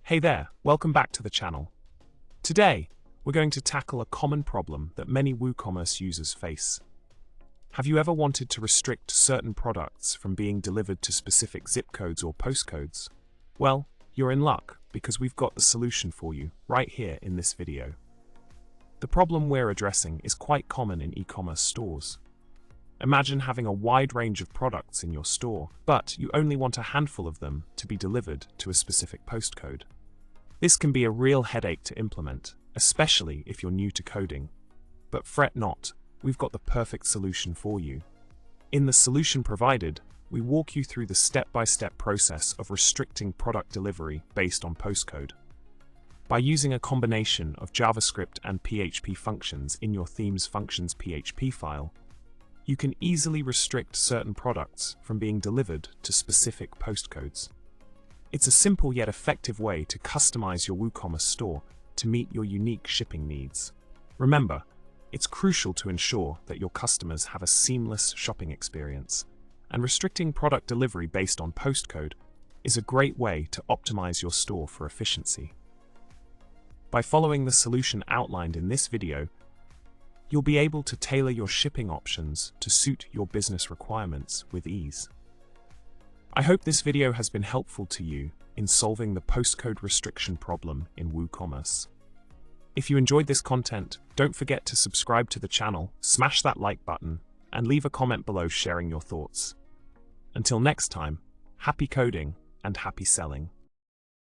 Hey there, welcome back to the channel. Today, we're going to tackle a common problem that many WooCommerce users face. Have you ever wanted to restrict certain products from being delivered to specific zip codes or postcodes? Well, you're in luck because we've got the solution for you right here in this video. The problem we're addressing is quite common in e-commerce stores. Imagine having a wide range of products in your store, but you only want a handful of them to be delivered to a specific postcode. This can be a real headache to implement, especially if you're new to coding. But fret not, we've got the perfect solution for you. In the solution provided, we walk you through the step-by-step process of restricting product delivery based on postcode. By using a combination of JavaScript and PHP functions in your theme's functions.php file, you can easily restrict certain products from being delivered to specific postcodes. It's a simple yet effective way to customize your WooCommerce store to meet your unique shipping needs. Remember, it's crucial to ensure that your customers have a seamless shopping experience, and restricting product delivery based on postcode is a great way to optimize your store for efficiency. By following the solution outlined in this video, you'll be able to tailor your shipping options to suit your business requirements with ease. I hope this video has been helpful to you in solving the postcode restriction problem in WooCommerce. If you enjoyed this content, don't forget to subscribe to the channel, smash that like button, and leave a comment below sharing your thoughts. Until next time, happy coding and happy selling.